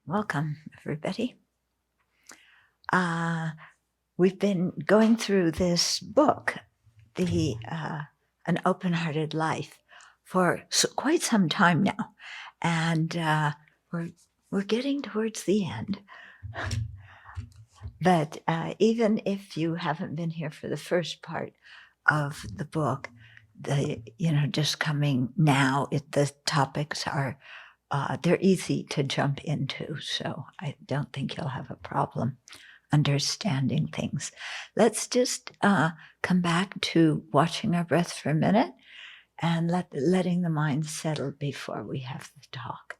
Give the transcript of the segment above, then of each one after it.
Welcome, everybody. We've been going through this book, An Open-Hearted Life, for quite some time now, and we're getting towards the end. But even if you haven't been here for the first part of the book, just coming now, the topics are. They're easy to jump into, so I don't think you'll have a problem understanding things. Let's just come back to watching our breath for a minute and letting the mind settle before we have the talk.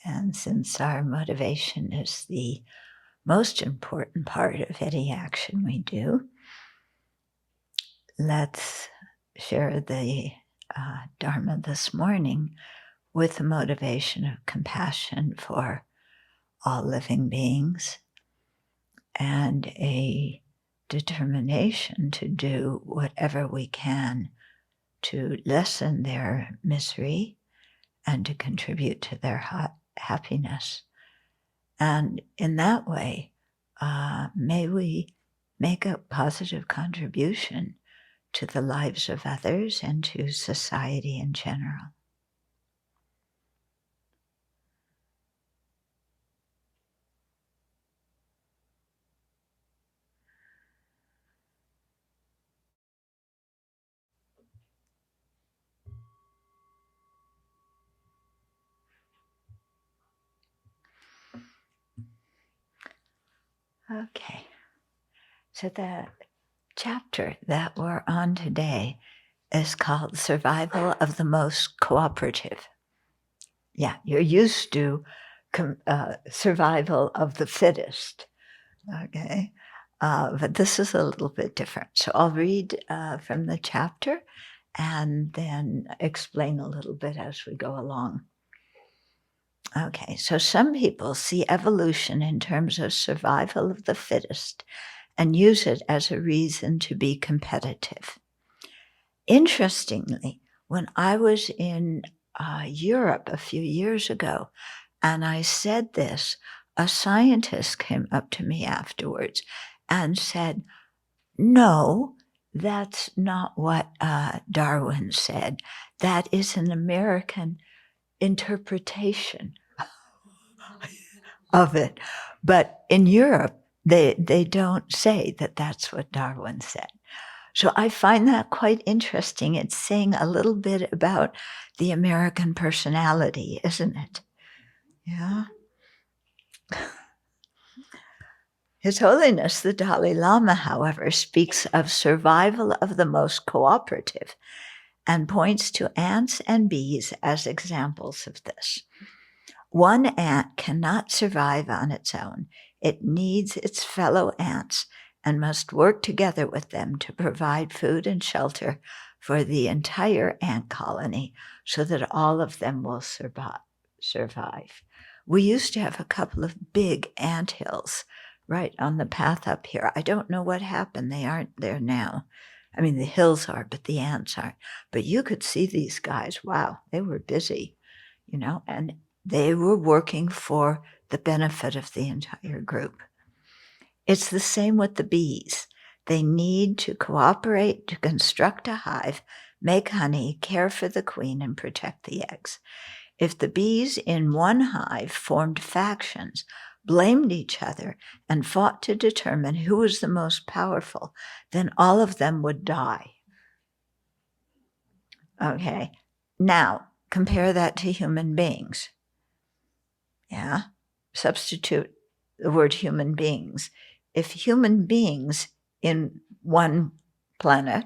And since our motivation is the most important part of any action we do, let's share the Dharma this morning with the motivation of compassion for all living beings and a determination to do whatever we can to lessen their misery and to contribute to their happiness. And in that way, may we make a positive contribution to the lives of others and to society in general. Okay, so the chapter that we're on today is called Survival of the Most Cooperative. Yeah, you're used to survival of the fittest, okay? But this is a little bit different. So I'll read from the chapter and then explain a little bit as we go along. Okay, so some people see evolution in terms of survival of the fittest and use it as a reason to be competitive. Interestingly, when I was in Europe a few years ago and I said this, a scientist came up to me afterwards and said, "No, that's not what Darwin said. That is an American interpretation of it." But in Europe, they don't say that that's what Darwin said. So I find that quite interesting. It's saying a little bit about the American personality, isn't it? Yeah. His Holiness the Dalai Lama, however, speaks of survival of the most cooperative and points to ants and bees as examples of this. One ant cannot survive on its own. It needs its fellow ants and must work together with them to provide food and shelter for the entire ant colony so that all of them will survive. We used to have a couple of big ant hills right on the path up here. I don't know what happened. They aren't there now. I mean, the hills are, but the ants aren't. But you could see these guys. Wow, they were busy, and they were working for the benefit of the entire group. It's the same with the bees. They need to cooperate to construct a hive, make honey, care for the queen, and protect the eggs. If the bees in one hive formed factions, blamed each other, and fought to determine who was the most powerful, then all of them would die. Okay, now compare that to human beings. Yeah, substitute the word human beings. If human beings in one planet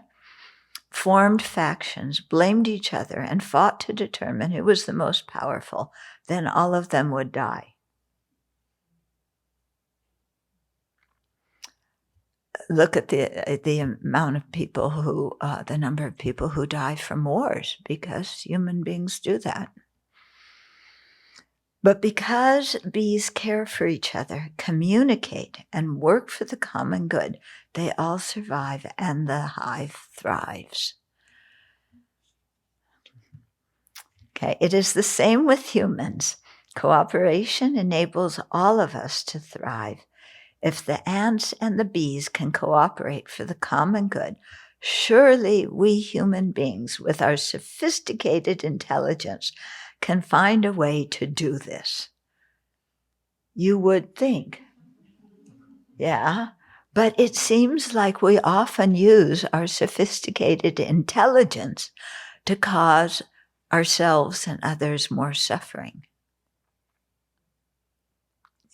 formed factions, blamed each other, and fought to determine who was the most powerful, then all of them would die. Look at the amount of people who, the number of people who die from wars, because human beings do that. But because bees care for each other, communicate, and work for the common good, they all survive and the hive thrives. Okay, it is the same with humans. Cooperation enables all of us to thrive. If the ants and the bees can cooperate for the common good, surely we human beings, with our sophisticated intelligence, can find a way to do this. You would think. Yeah, but it seems like we often use our sophisticated intelligence to cause ourselves and others more suffering.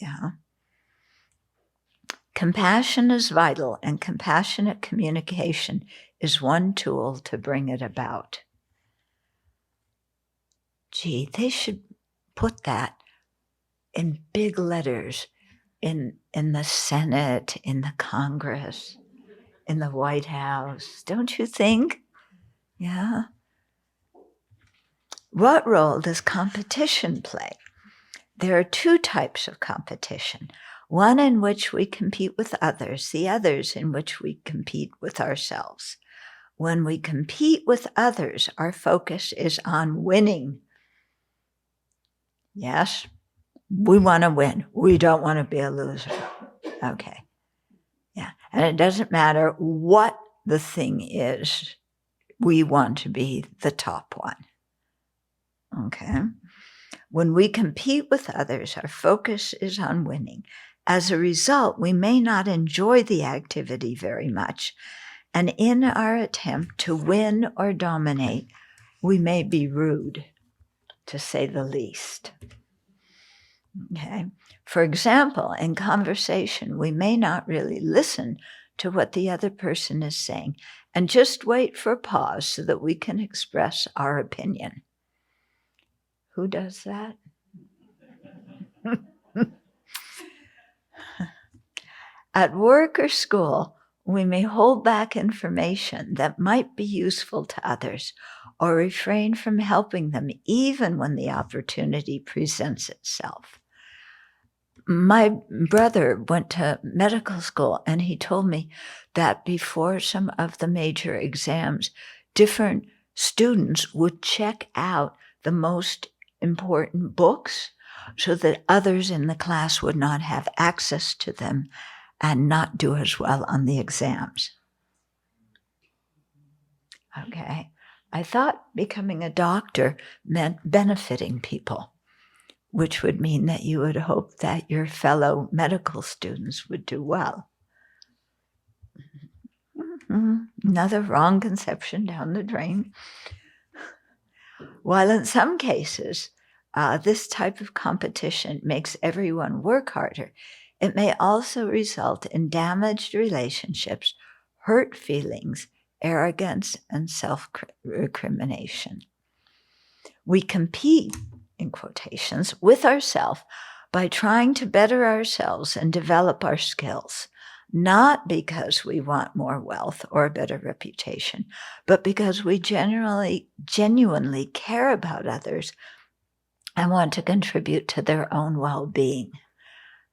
Yeah. Compassion is vital, and compassionate communication is one tool to bring it about. Gee, they should put that in big letters in the Senate, in the Congress, in the White House, don't you think? Yeah. What role does competition play? There are two types of competition. One in which we compete with others, the others in which we compete with ourselves. When we compete with others, our focus is on winning. Yes, we want to win. We don't want to be a loser. Okay. Yeah. And it doesn't matter what the thing is, we want to be the top one. Okay. When we compete with others, our focus is on winning. As a result, we may not enjoy the activity very much. And in our attempt to win or dominate, we may be rude, to say the least. Okay. For example, in conversation, we may not really listen to what the other person is saying and just wait for a pause so that we can express our opinion. Who does that? At work or school, we may hold back information that might be useful to others or refrain from helping them even when the opportunity presents itself. My brother went to medical school, and he told me that before some of the major exams, different students would check out the most important books so that others in the class would not have access to them and not do as well on the exams. Okay. I thought becoming a doctor meant benefiting people, which would mean that you would hope that your fellow medical students would do well. Another wrong conception down the drain. While in some cases, this type of competition makes everyone work harder, it may also result in damaged relationships, hurt feelings, arrogance, and self-recrimination. We compete, in quotations, with ourselves by trying to better ourselves and develop our skills, not because we want more wealth or a better reputation, but because we genuinely care about others and want to contribute to their own well-being.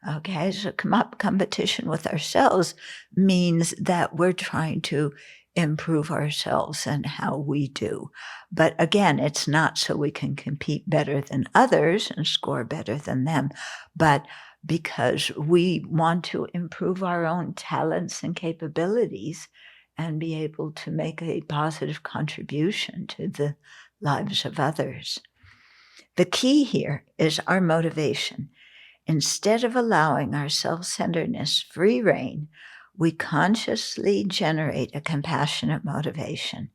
Okay, so competition with ourselves means that we're trying to improve ourselves and how we do. But again, it's not so we can compete better than others and score better than them, but because we want to improve our own talents and capabilities and be able to make a positive contribution to the lives of others. The key here is our motivation. Instead of allowing our self-centeredness free rein, we consciously generate a compassionate motivation.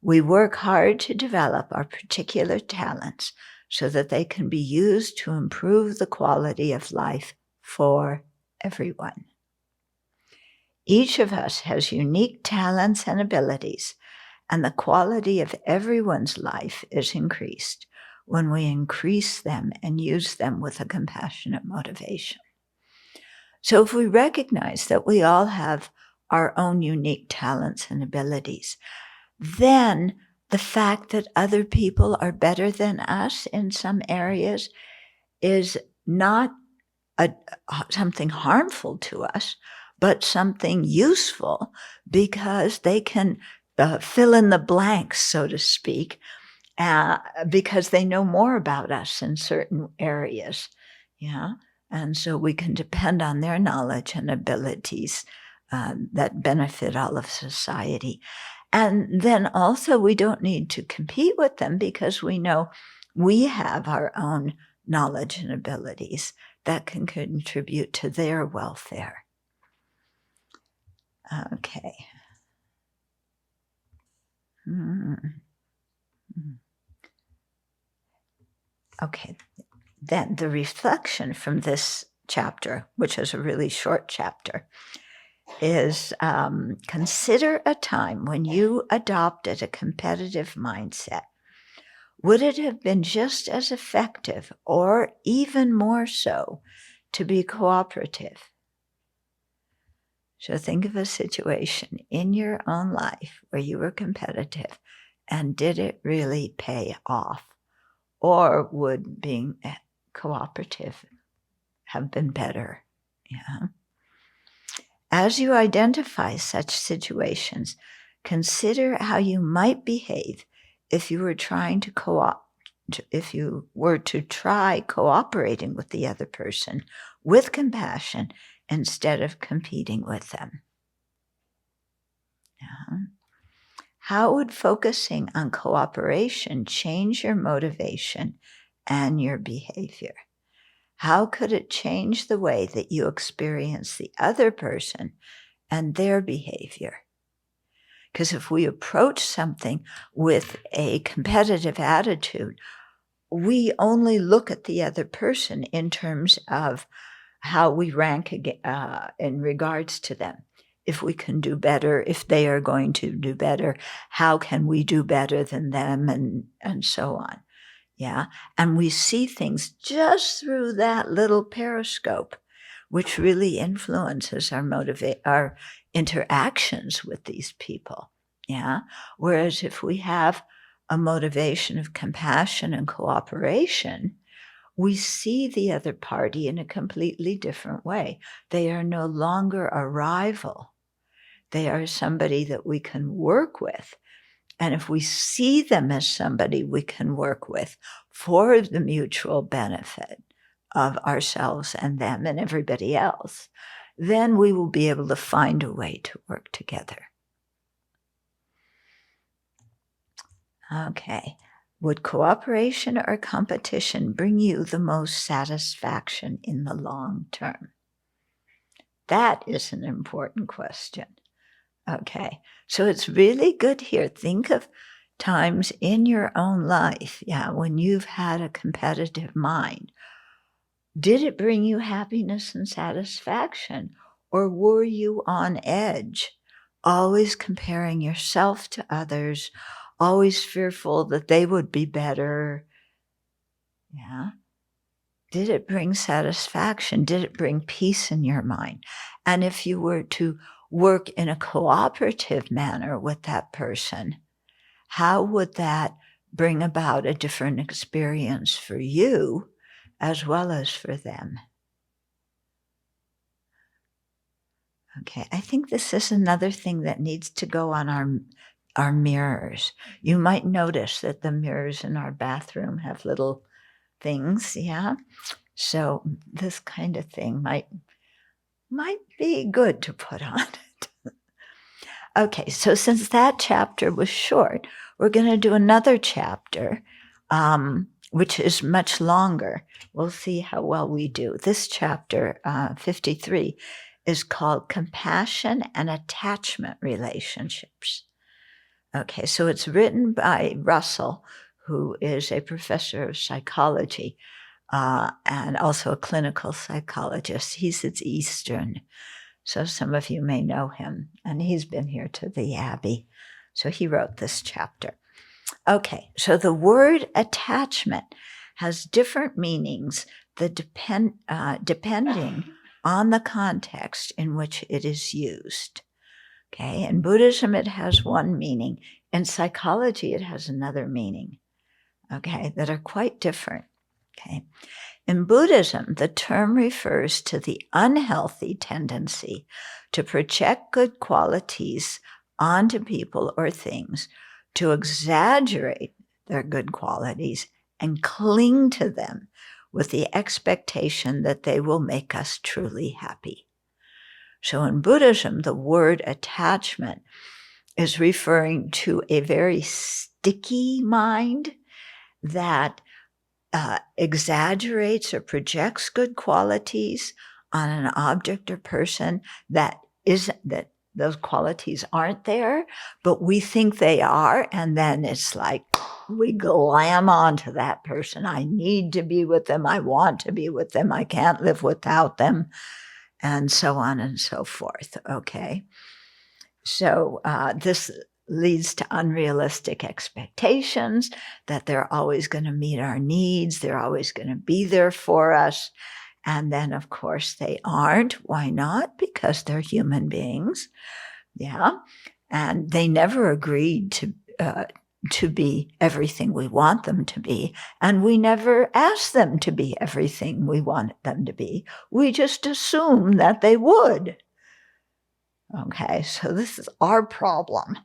We work hard to develop our particular talents so that they can be used to improve the quality of life for everyone. Each of us has unique talents and abilities, and the quality of everyone's life is increased when we increase them and use them with a compassionate motivation. So if we recognize that we all have our own unique talents and abilities, then the fact that other people are better than us in some areas is not something harmful to us, but something useful, because they can fill in the blanks, so to speak, because they know more about us in certain areas. Yeah. And so we can depend on their knowledge and abilities that benefit all of society. And then also we don't need to compete with them because we know we have our own knowledge and abilities that can contribute to their welfare. Okay. Okay. Then the reflection from this chapter, which is a really short chapter, is consider a time when you adopted a competitive mindset. Would it have been just as effective, or even more so, to be cooperative? So think of a situation in your own life where you were competitive, and did it really pay off? Or would being cooperative have been better? Yeah. As you identify such situations, consider how you might behave if you were trying to if you were to try cooperating with the other person with compassion instead of competing with them. Yeah. How would focusing on cooperation change your motivation and your behavior? How could it change the way that you experience the other person and their behavior? Because if we approach something with a competitive attitude, we only look at the other person in terms of how we rank in regards to them. If we can do better, if they are going to do better, how can we do better than them, and so on. Yeah. And we see things just through that little periscope, which really influences our interactions with these people. Yeah. Whereas if we have a motivation of compassion and cooperation, we see the other party in a completely different way. They are no longer a rival. They are somebody that we can work with. And if we see them as somebody we can work with for the mutual benefit of ourselves and them and everybody else, then we will be able to find a way to work together. Okay. Would cooperation or competition bring you the most satisfaction in the long term? That is an important question. Okay. So it's really good here. Think of times in your own life, when you've had a competitive mind. Did it bring you happiness and satisfaction? Or were you on edge, always comparing yourself to others, always fearful that they would be better? Yeah. Did it bring satisfaction? Did it bring peace in your mind? And if you were to work in a cooperative manner with that person, how would that bring about a different experience for you as well as for them? Okay, I think this is another thing that needs to go on our mirrors. You might notice that the mirrors in our bathroom have little things, yeah? So this kind of thing might be good to put on it. Okay, so since that chapter was short, we're going to do another chapter, which is much longer. We'll see how well we do. This chapter, 53, is called Compassion and Attachment Relationships. Okay, so it's written by Russell, who is a professor of psychology and also a clinical psychologist. He's at Eastern, so some of you may know him, and he's been here to the Abbey. So he wrote this chapter. Okay, so the word attachment has different meanings that depending on the context in which it is used. Okay, in Buddhism, it has one meaning. In psychology, it has another meaning, okay, that are quite different. Okay. In Buddhism, the term refers to the unhealthy tendency to project good qualities onto people or things, to exaggerate their good qualities and cling to them with the expectation that they will make us truly happy. So in Buddhism, the word attachment is referring to a very sticky mind that exaggerates or projects good qualities on an object or person that those qualities aren't there, but we think they are. And then it's like we glam onto that person. I need to be with them. I want to be with them. I can't live without them. And so on and so forth. Okay. So this leads to unrealistic expectations that they're always going to meet our needs. They're always going to be there for us. And then, of course, they aren't. Why not? Because they're human beings. Yeah. And they never agreed to be everything we want them to be. And we never asked them to be everything we want them to be. We just assumed that they would. Okay, so this is our problem.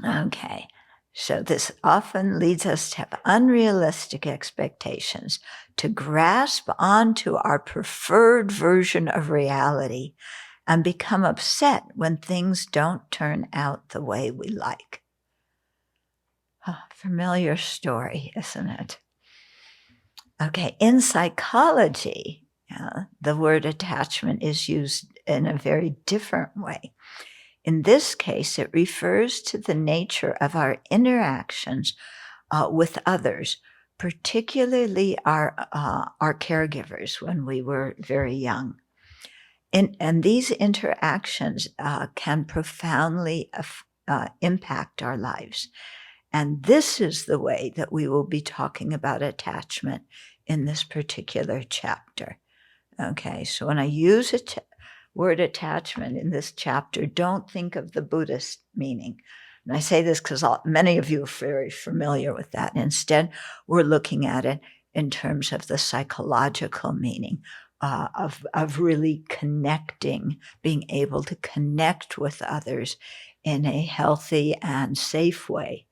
Okay, so this often leads us to have unrealistic expectations, to grasp onto our preferred version of reality and become upset when things don't turn out the way we like. Familiar story, isn't it? Okay, in psychology, the word attachment is used in a very different way. In this case, it refers to the nature of our interactions with others, particularly our caregivers when we were very young. And these interactions can profoundly impact our lives. And this is the way that we will be talking about attachment in this particular chapter. Okay, so when I use word attachment in this chapter, don't think of the Buddhist meaning. And I say this because many of you are very familiar with that. Instead, we're looking at it in terms of the psychological meaning of really connecting, being able to connect with others in a healthy and safe way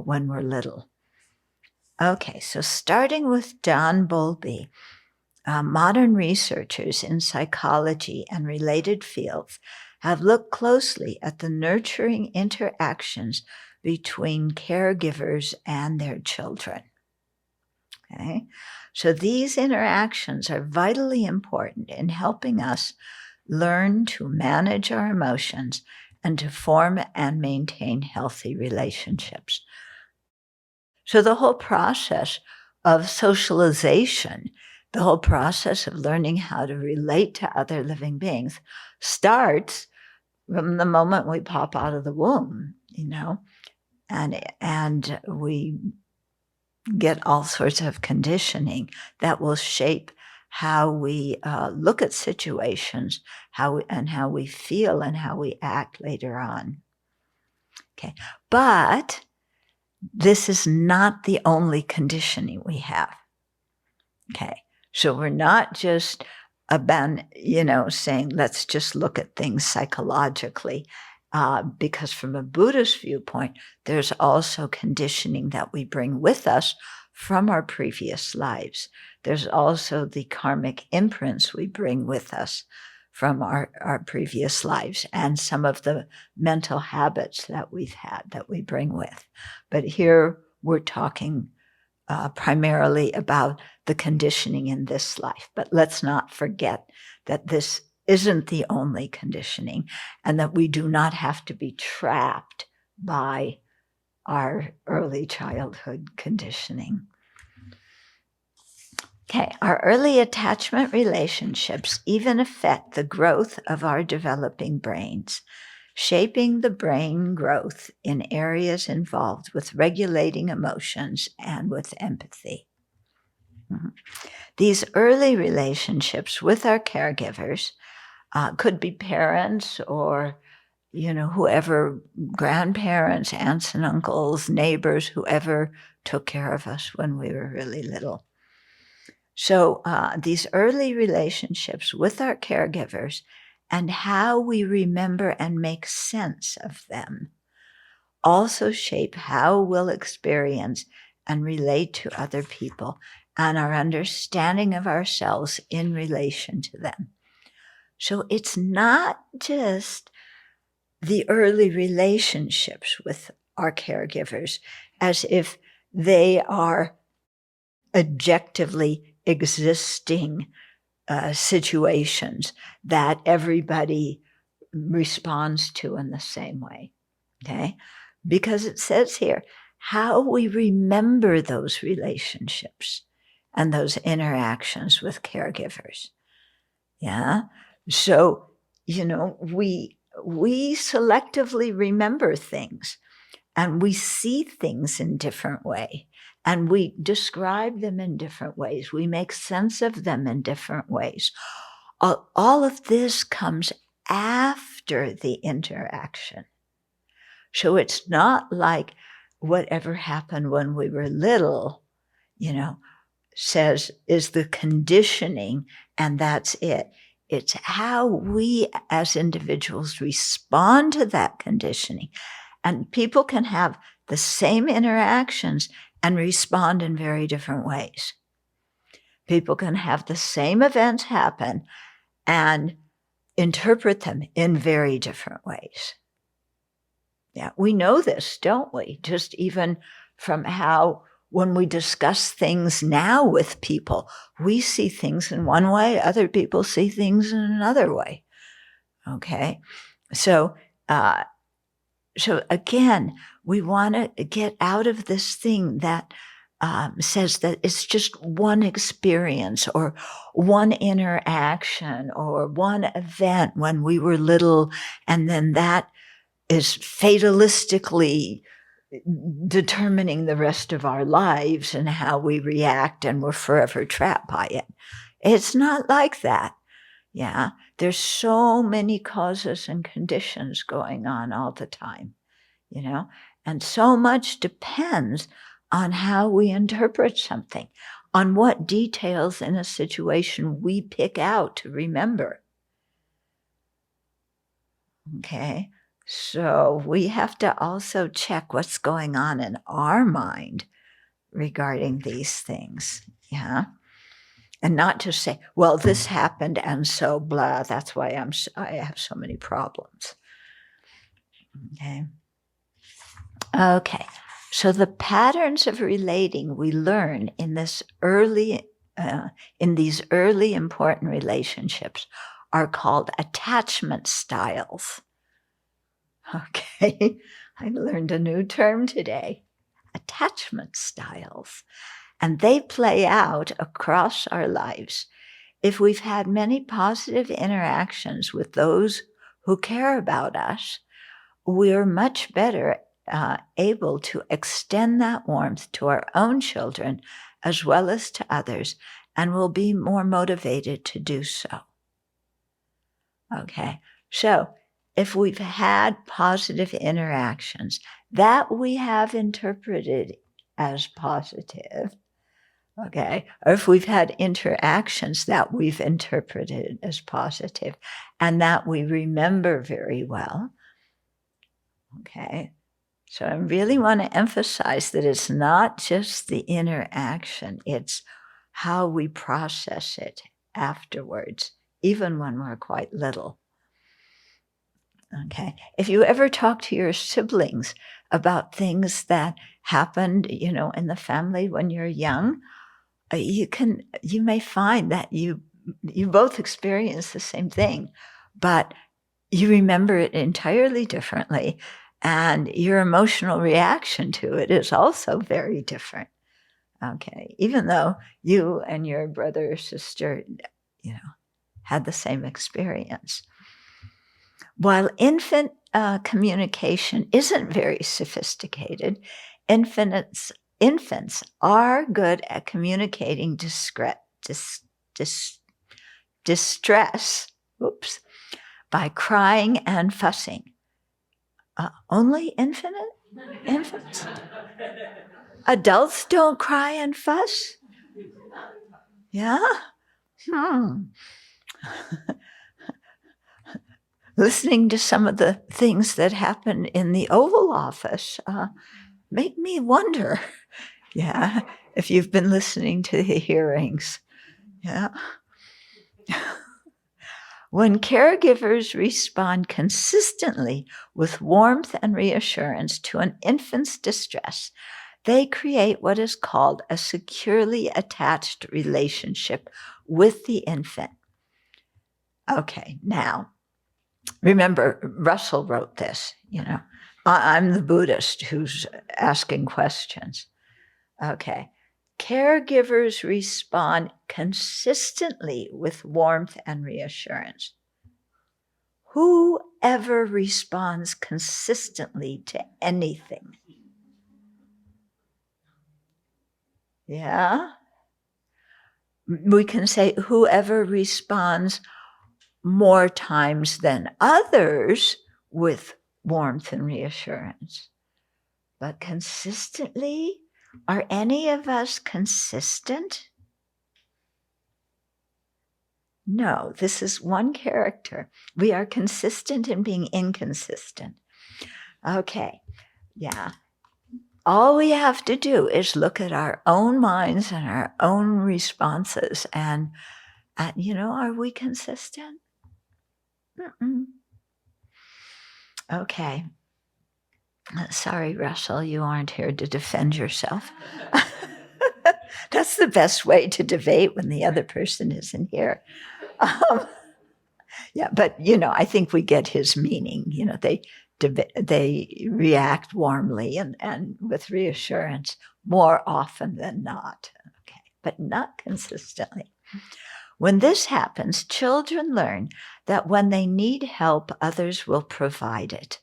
when we're little. Okay, so starting with Don Bowlby, modern researchers in psychology and related fields have looked closely at the nurturing interactions between caregivers and their children. Okay, so these interactions are vitally important in helping us learn to manage our emotions and to form and maintain healthy relationships. So the whole process of socialization, the whole process of learning how to relate to other living beings starts from the moment we pop out of the womb, and we get all sorts of conditioning that will shape how we look at situations, how we feel and how we act later on. Okay, but this is not the only conditioning we have. Okay, so we're not just saying, let's just look at things psychologically, because from a Buddhist viewpoint, there's also conditioning that we bring with us from our previous lives. There's also the karmic imprints we bring with us from our previous lives and some of the mental habits that we've had that we bring with. But here we're talking primarily about the conditioning in this life. But let's not forget that this isn't the only conditioning, and that we do not have to be trapped by our early childhood conditioning. Okay, our early attachment relationships even affect the growth of our developing brains, shaping the brain growth in areas involved with regulating emotions and with empathy. These early relationships with our caregivers could be parents or, whoever, grandparents, aunts and uncles, neighbors, whoever took care of us when we were really little. So these early relationships with our caregivers and how we remember and make sense of them also shape how we'll experience and relate to other people and our understanding of ourselves in relation to them. So it's not just the early relationships with our caregivers as if they are objectively existing situations that everybody responds to in the same way, okay? Because it says here, how we remember those relationships and those interactions with caregivers. Yeah. So, we selectively remember things, and we see things in different way, and we describe them in different ways. We make sense of them in different ways. All of this comes after the interaction. So it's not like whatever happened when we were little, is the conditioning, and that's it. It's how we as individuals respond to that conditioning. And people can have the same interactions and respond in very different ways. People can have the same events happen and interpret them in very different ways. Yeah, we know this, don't we? Just even from how when we discuss things now with people, we see things in one way, other people see things in another way. Okay, so again, we want to get out of this thing that says that it's just one experience or one interaction or one event when we were little, and then that is fatalistically determining the rest of our lives and how we react, and we're forever trapped by it. It's not like that. Yeah, there's so many causes and conditions going on all the time, and so much depends on how we interpret something, on what details in a situation we pick out to remember. Okay, so we have to also check what's going on in our mind regarding these things, yeah? And not just say, well, this happened and so blah, that's why I have so many problems. Okay, so the patterns of relating we learn in these early important relationships are called attachment styles. Okay, I learned a new term today, attachment styles. And they play out across our lives. If we've had many positive interactions with those who care about us, we're much better able to extend that warmth to our own children as well as to others, and will be more motivated to do so. Okay, so if we've had positive interactions that we have interpreted as positive, okay, or if we've had interactions that we've interpreted as positive and that we remember very well, okay, so I really want to emphasize that it's not just the interaction, it's how we process it afterwards, even when we're quite little. Okay. If you ever talk to your siblings about things that happened, in the family when you're young, you may find that you both experience the same thing, but you remember it entirely differently, and your emotional reaction to it is also very different. Okay. Even though you and your brother or sister, had the same experience. While infant communication isn't very sophisticated, infants are good at communicating distress by crying and fussing. Only infants? Adults don't cry and fuss? Yeah? Listening to some of the things that happen in the Oval Office make me wonder, if you've been listening to the hearings. Yeah. When caregivers respond consistently with warmth and reassurance to an infant's distress, they create what is called a securely attached relationship with the infant. Okay, now, remember, Russell wrote this, I'm the Buddhist who's asking questions. Okay. Caregivers respond consistently with warmth and reassurance. Whoever responds consistently to anything? Yeah? We can say whoever responds more times than others with warmth and reassurance. But consistently? Are any of us consistent? No, this is one character. We are consistent in being inconsistent. Okay, yeah. All we have to do is look at our own minds and our own responses and are we consistent? Mm-mm. Okay. Sorry, Russell, you aren't here to defend yourself. That's the best way to debate when the other person isn't here. But I think we get his meaning. They react warmly and with reassurance more often than not. Okay, but not consistently. When this happens, children learn that when they need help, others will provide it.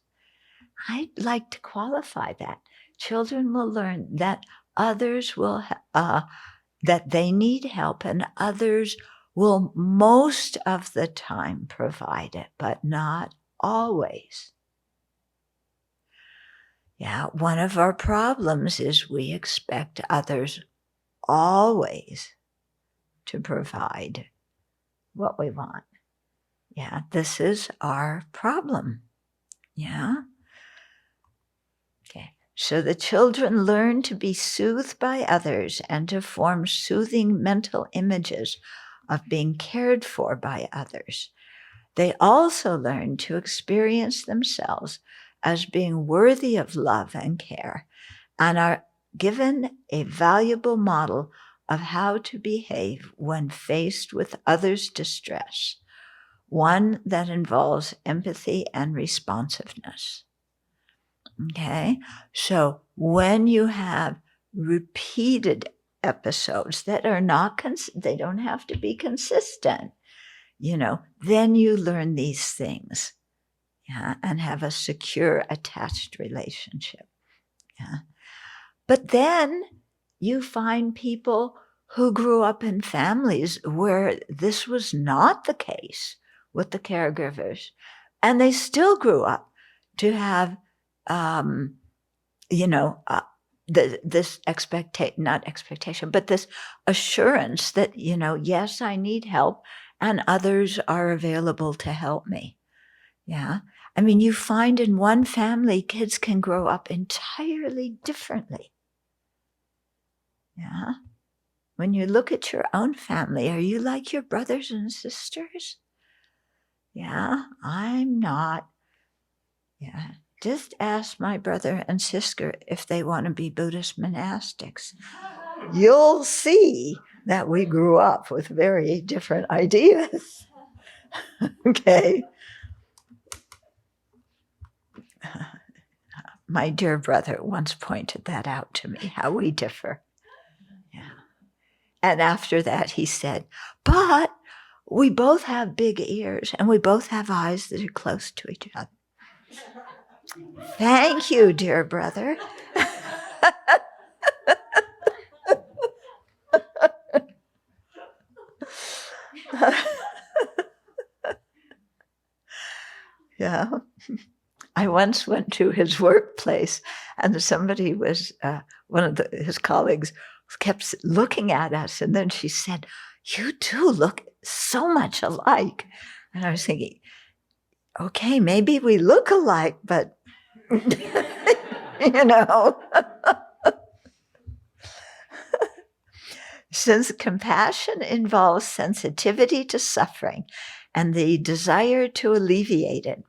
I'd like to qualify that. Children will learn that others will, that they need help, and others will most of the time provide it, but not always. Yeah, one of our problems is we expect others always to provide what we want. Yeah, this is our problem. Yeah. Okay. So the children learn to be soothed by others and to form soothing mental images of being cared for by others. They also learn to experience themselves as being worthy of love and care and are given a valuable model of how to behave when faced with others' distress, one that involves empathy and responsiveness. Okay, so when you have repeated episodes that are not, they don't have to be consistent, then you learn these things, and have a secure, attached relationship. Yeah. But then you find people who grew up in families where this was not the case with the caregivers, and they still grew up to have this not expectation, but this assurance that, yes, I need help and others are available to help me. Yeah. I mean, you find in one family, kids can grow up entirely differently. Yeah. When you look at your own family, are you like your brothers and sisters? Yeah, I'm not. Yeah. Just ask my brother and sister if they want to be Buddhist monastics. You'll see that we grew up with very different ideas. Okay. My dear brother once pointed that out to me, how we differ. Yeah. And after that, he said, but we both have big ears and we both have eyes that are close to each other. Thank you, dear brother. Yeah. I once went to his workplace and somebody was, one of his colleagues kept looking at us. And then she said, you do look so much alike. And I was thinking, okay, maybe we look alike, but, you know. Since compassion involves sensitivity to suffering and the desire to alleviate it,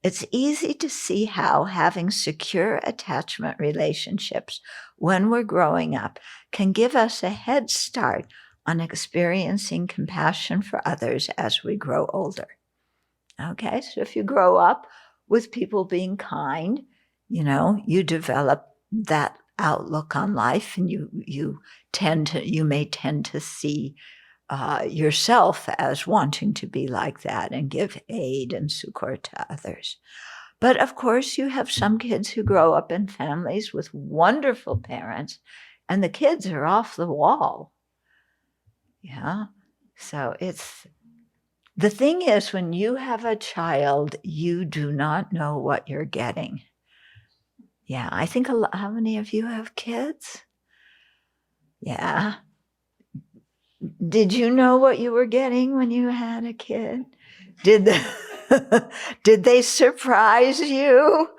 it's easy to see how having secure attachment relationships when we're growing up can give us a head start on experiencing compassion for others as we grow older. Okay, so if you grow up with people being kind, you develop that outlook on life, and you may tend to see yourself as wanting to be like that and give aid and succor to others. But of course, you have some kids who grow up in families with wonderful parents, and the kids are off the wall. Yeah. So the thing is, when you have a child, you do not know what you're getting. Yeah. I think how many of you have kids? Yeah. Did you know what you were getting when you had a kid? Did they surprise you?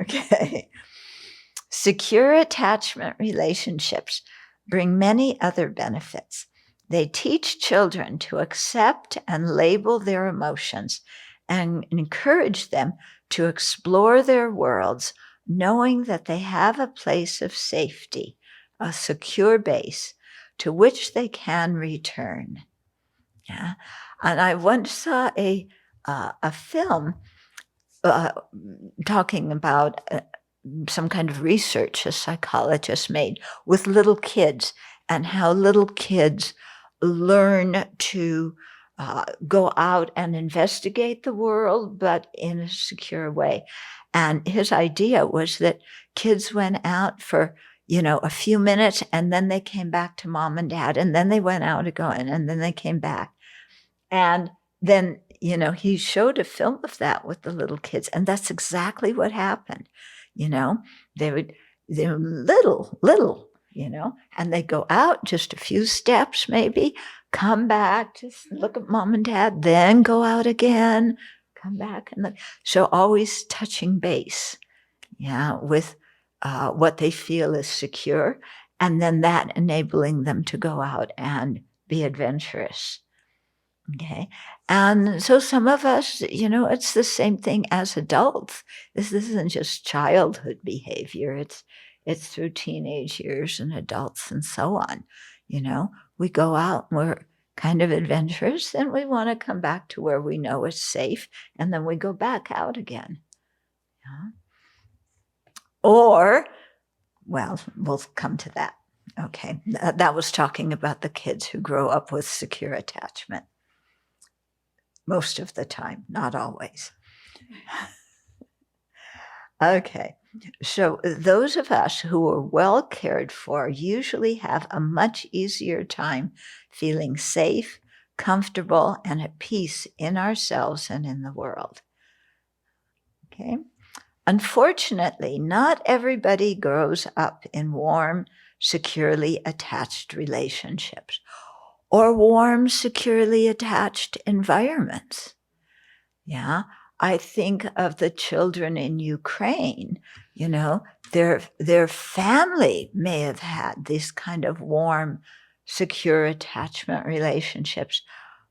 Okay. Secure attachment relationships bring many other benefits. They teach children to accept and label their emotions and encourage them to explore their worlds, knowing that they have a place of safety, a secure base to which they can return. Yeah. And I once saw a film talking about some kind of research a psychologist made with little kids and how little kids learn to go out and investigate the world, but in a secure way. And his idea was that kids went out for, a few minutes, and then they came back to mom and dad, and then they went out again, and then they came back. And then, he showed a film of that with the little kids, and that's exactly what happened. They were little, and they go out just a few steps, maybe, come back, just look at mom and dad, then go out again, come back. And so always touching base, with what they feel is secure, and then that enabling them to go out and be adventurous. Okay. And so some of us, it's the same thing as adults. This isn't just childhood behavior. It's through teenage years and adults and so on. We go out and we're kind of adventurous, and we want to come back to where we know is safe, and then we go back out again. Yeah. Or, well, we'll come to that. Okay. That was talking about the kids who grow up with secure attachment. Most of the time, not always. Okay, so those of us who are well cared for usually have a much easier time feeling safe, comfortable, and at peace in ourselves and in the world. Okay. Unfortunately, not everybody grows up in warm, securely attached relationships or warm, securely attached environments. Yeah, I think of the children in Ukraine, their family may have had these kind of warm, secure attachment relationships,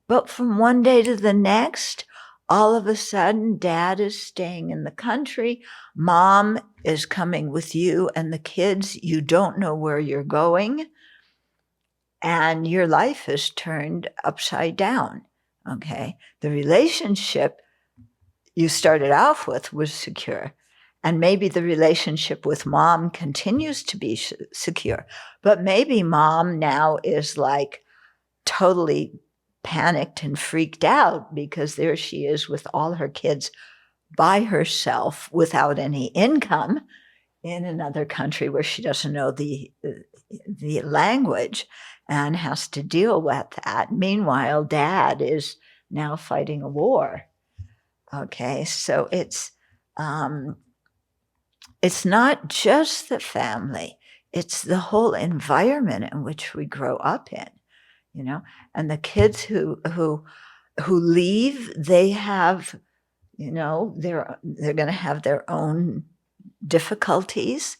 But from one day to the next, all of a sudden, dad is staying in the country, mom is coming with you and the kids. You don't know where you're going, and your life is turned upside down. Okay. The relationship you started off with was secure. And maybe the relationship with mom continues to be secure. But maybe mom now is like totally panicked and freaked out because there she is with all her kids by herself without any income in another country where she doesn't know the language and has to deal with that. Meanwhile, dad is now fighting a war. Okay, so it's not just the family, it's the whole environment in which we grow up in, you know. And the kids who leave, they have, you know, they're going to have their own difficulties,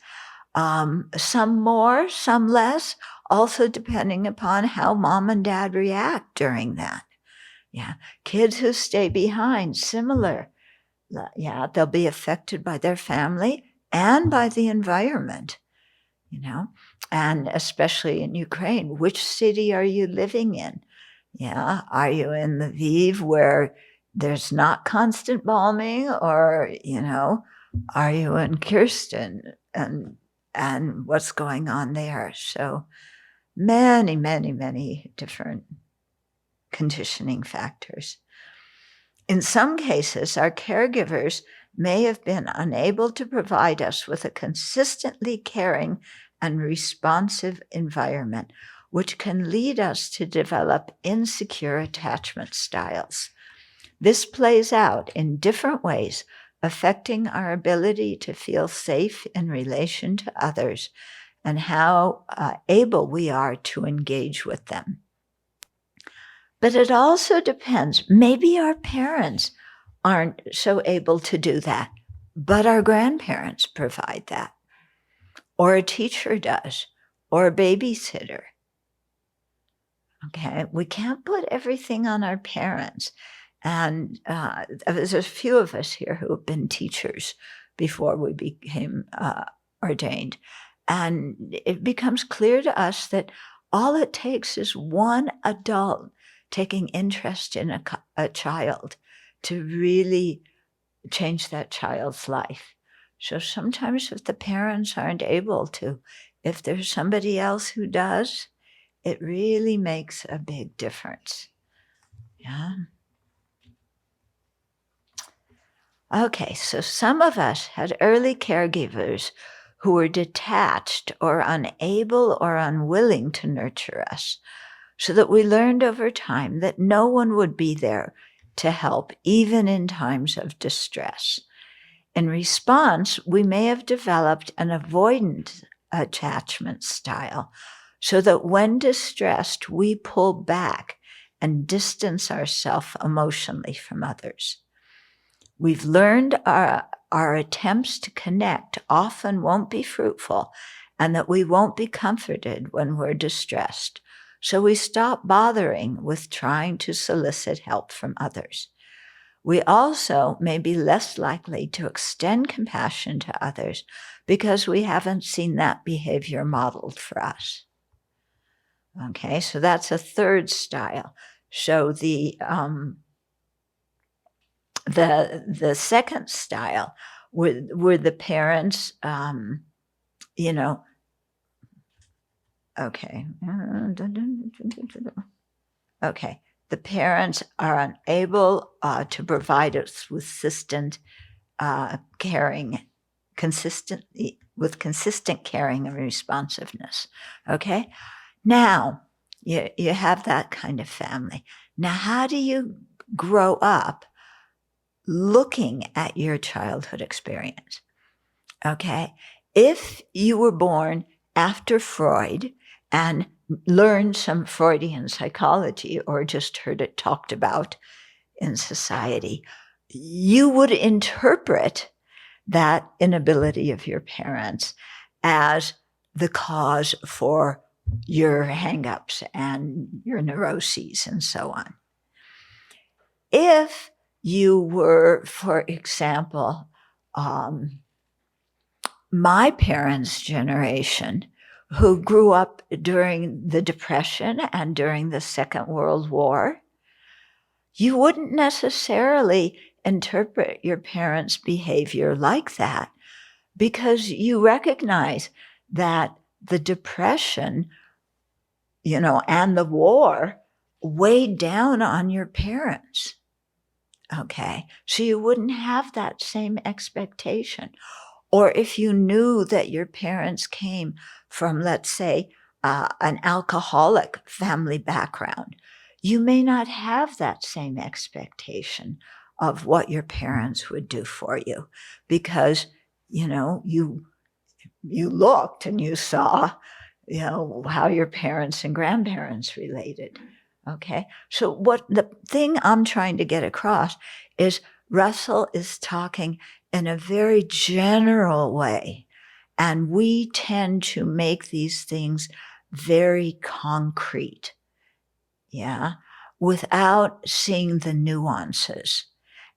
some more, some less, also depending upon how mom and dad react during that. Yeah, kids who stay behind, similar. Yeah, they'll be affected by their family and by the environment, you know, and especially in Ukraine. Which city are you living in? Yeah, are you in the Lviv where there's not constant bombing, or, you know, are you in Kherson and what's going on there? So many, many, many different conditioning factors. In some cases, our caregivers may have been unable to provide us with a consistently caring and responsive environment, which can lead us to develop insecure attachment styles. This plays out in different ways, affecting our ability to feel safe in relation to others and how able we are to engage with them. But it also depends. Maybe our parents aren't so able to do that, but our grandparents provide that, or a teacher does, or a babysitter. Okay, we can't put everything on our parents. And there's a few of us here who have been teachers before we became ordained. And it becomes clear to us that all it takes is one adult taking interest in a child to really change that child's life. So sometimes if the parents aren't able to, if there's somebody else who does, it really makes a big difference. Yeah. Okay, so some of us had early caregivers who were detached or unable or unwilling to nurture us, so that we learned over time that no one would be there to help, even in times of distress. In response, we may have developed an avoidant attachment style, so that when distressed, we pull back and distance ourselves emotionally from others. We've learned our attempts to connect often won't be fruitful, and that we won't be comforted when we're distressed. So we stop bothering with trying to solicit help from others. We also may be less likely to extend compassion to others because we haven't seen that behavior modeled for us. Okay, so that's a third style. So the second style were the parents, you know, okay. Okay. The parents are unable to provide us with consistent caring and responsiveness. Okay. Now you have that kind of family. Now, how do you grow up looking at your childhood experience? Okay. If you were born after Freud and learned some Freudian psychology or just heard it talked about in society, you would interpret that inability of your parents as the cause for your hang-ups and your neuroses and so on. if you were, for example, my parents' generation, who grew up during the Depression and during the Second World War, you wouldn't necessarily interpret your parents' behavior like that, because you recognize that the Depression, and the war weighed down on your parents. Okay, so you wouldn't have that same expectation. Or if you knew that your parents came from, let's say, an alcoholic family background, you may not have that same expectation of what your parents would do for you, because, you looked and you saw, how your parents and grandparents related. Okay. So what the thing I'm trying to get across is Russell is talking in a very general way, and we tend to make these things very concrete, without seeing the nuances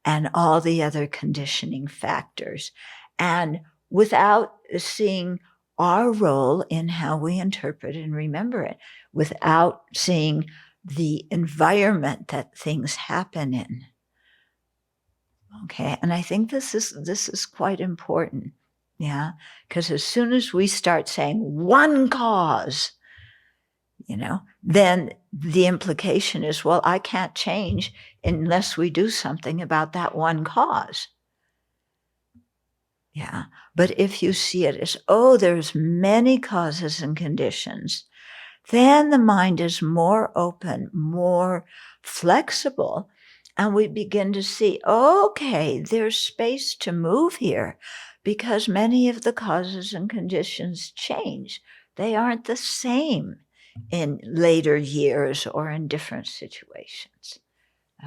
and all the other conditioning factors, and without seeing our role in how we interpret and remember it, without seeing the environment that things happen in. Okay, and I think this is quite important, because as soon as we start saying one cause, then the implication is, well, I can't change unless we do something about that one cause. Yeah, but if you see it as, there's many causes and conditions, then the mind is more open, more flexible, and we begin to see, okay, there's space to move here, because many of the causes and conditions change. They aren't the same in later years or in different situations.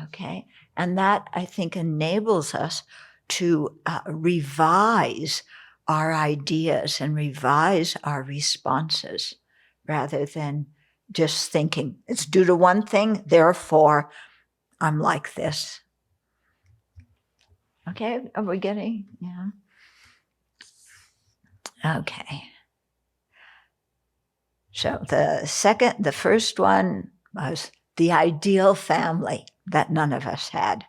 Okay, and that, I think, enables us to revise our ideas and revise our responses, rather than just thinking it's due to one thing, therefore I'm like this. Okay, are we getting? Yeah. Okay. So the first one was the ideal family that none of us had.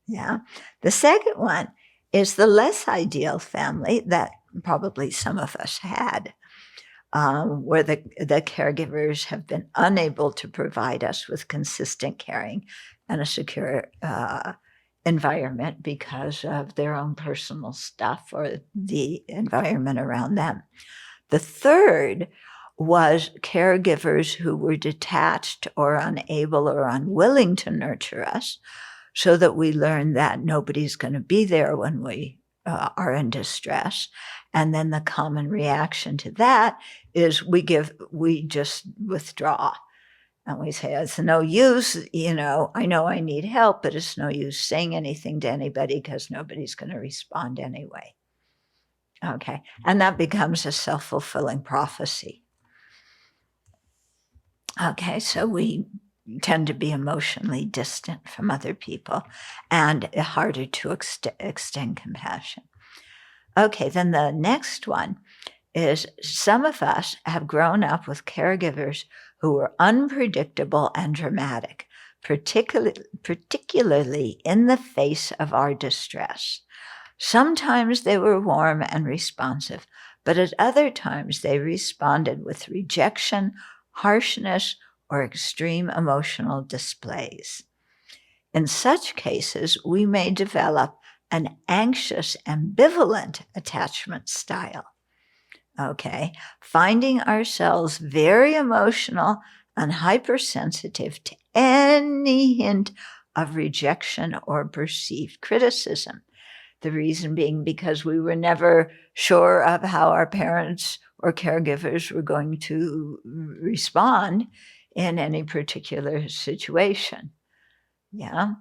Yeah. The second one is the less ideal family that probably some of us had, where the caregivers have been unable to provide us with consistent caring and a secure environment because of their own personal stuff or the environment around them. The third was caregivers who were detached or unable or unwilling to nurture us, so that we learn that nobody's going to be there when we are in distress. And then the common reaction to that is we just withdraw. And we say, it's no use, I know I need help, but it's no use saying anything to anybody because nobody's going to respond anyway. Okay. And that becomes a self-fulfilling prophecy. Okay. So we tend to be emotionally distant from other people and harder to extend compassion. Okay, then the next one is some of us have grown up with caregivers who were unpredictable and dramatic, particularly in the face of our distress. Sometimes they were warm and responsive, but at other times they responded with rejection, harshness, or extreme emotional displays. In such cases, we may develop an anxious, ambivalent attachment style. Okay, finding ourselves very emotional and hypersensitive to any hint of rejection or perceived criticism. The reason being because we were never sure of how our parents or caregivers were going to respond in any particular situation. Yeah.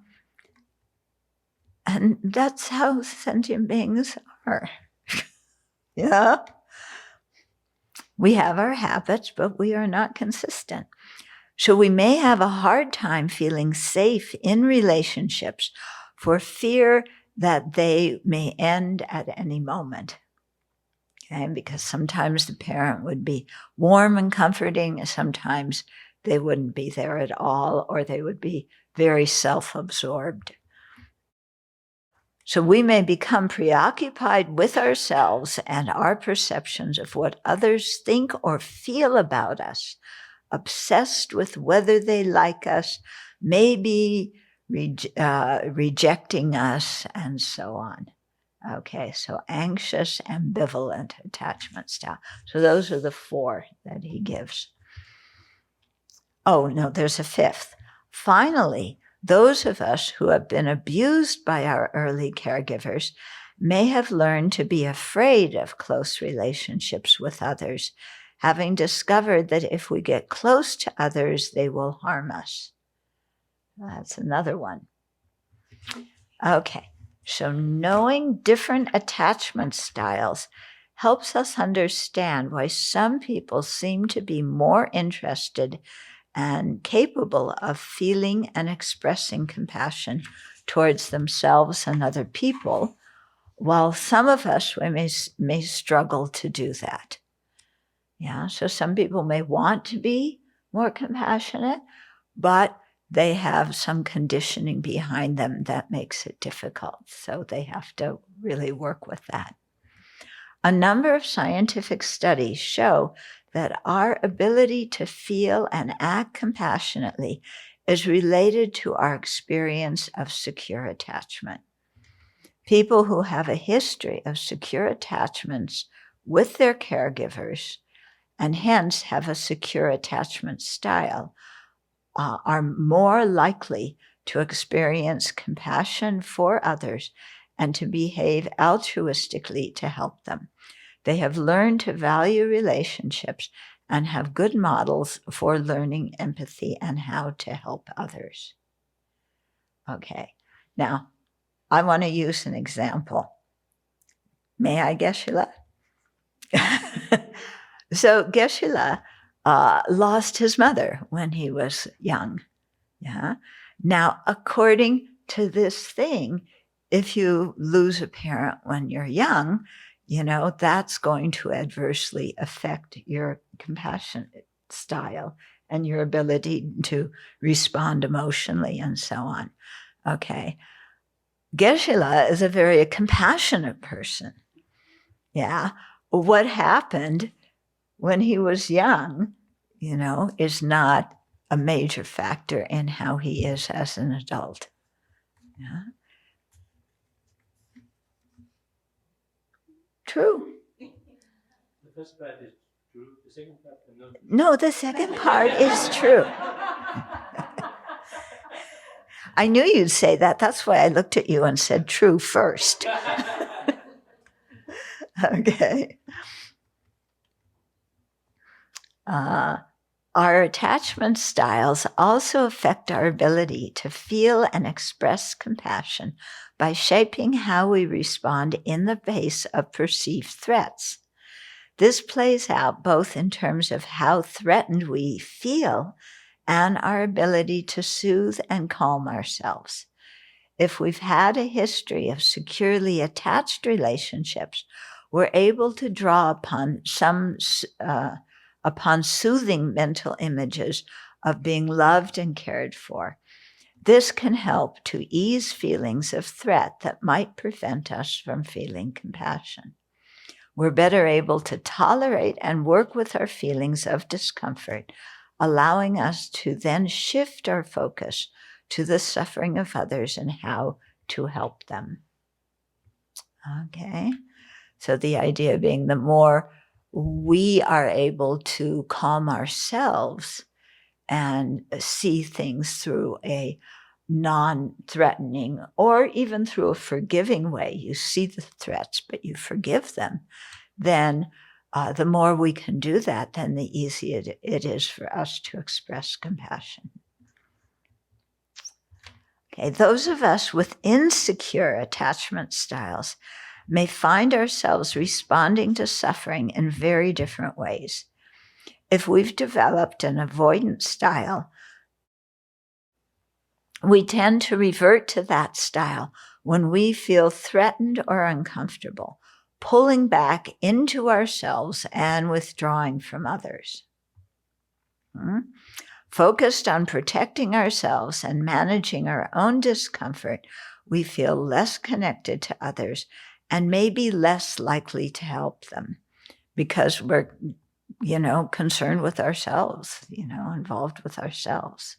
And that's how sentient beings are. We have our habits, but we are not consistent. So we may have a hard time feeling safe in relationships for fear that they may end at any moment. Okay? Because sometimes the parent would be warm and comforting, and sometimes they wouldn't be there at all, or they would be very self-absorbed. So we may become preoccupied with ourselves and our perceptions of what others think or feel about us, obsessed with whether they like us, maybe rejecting us, and so on. Okay, so anxious, ambivalent attachment style. So those are the 4 that he gives. Oh, no, there's a 5th. Finally, those of us who have been abused by our early caregivers may have learned to be afraid of close relationships with others, having discovered that if we get close to others, they will harm us. That's another one. Okay, so knowing different attachment styles helps us understand why some people seem to be more interested and capable of feeling and expressing compassion towards themselves and other people, while some of us may struggle to do that. Yeah, so some people may want to be more compassionate, but they have some conditioning behind them that makes it difficult. So they have to really work with that. A number of scientific studies show that our ability to feel and act compassionately is related to our experience of secure attachment. People who have a history of secure attachments with their caregivers and hence have a secure attachment style are more likely to experience compassion for others and to behave altruistically to help them. They have learned to value relationships and have good models for learning empathy and how to help others. Okay, now I want to use an example. May I, Geshe-la? So Geshe-la lost his mother when he was young. Yeah. Now, according to this thing, if you lose a parent when you're young, that's going to adversely affect your compassion style and your ability to respond emotionally and so on. Okay. Geshe-la is a very compassionate person. Yeah. What happened when he was young, is not a major factor in how he is as an adult. Yeah. True. The first part is true. The second part, no, the second part is true. I knew you'd say that. That's why I looked at you and said true first. Okay. Our attachment styles also affect our ability to feel and express compassion by shaping how we respond in the face of perceived threats. This plays out both in terms of how threatened we feel and our ability to soothe and calm ourselves. If we've had a history of securely attached relationships, we're able to draw upon soothing mental images of being loved and cared for. This can help to ease feelings of threat that might prevent us from feeling compassion. We're better able to tolerate and work with our feelings of discomfort, allowing us to then shift our focus to the suffering of others and how to help them. Okay, so the idea being the more we are able to calm ourselves and see things through a non-threatening or even through a forgiving way. You see the threats, but you forgive them. Then the more we can do that, then the easier it is for us to express compassion. Okay, those of us with insecure attachment styles may find ourselves responding to suffering in very different ways. If we've developed an avoidance style, we tend to revert to that style when we feel threatened or uncomfortable, pulling back into ourselves and withdrawing from others. Focused on protecting ourselves and managing our own discomfort, we feel less connected to others and may be less likely to help them because we're, concerned with ourselves, involved with ourselves.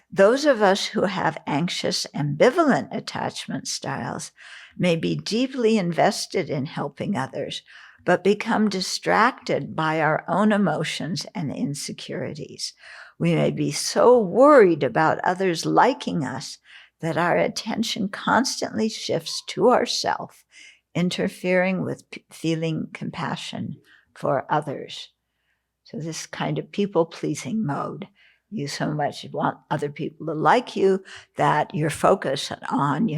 Those of us who have anxious, ambivalent attachment styles may be deeply invested in helping others, but become distracted by our own emotions and insecurities. We may be so worried about others liking us that our attention constantly shifts to ourself, interfering with feeling compassion for others. So this kind of people-pleasing mode. You so much want other people to like you that you're focused on,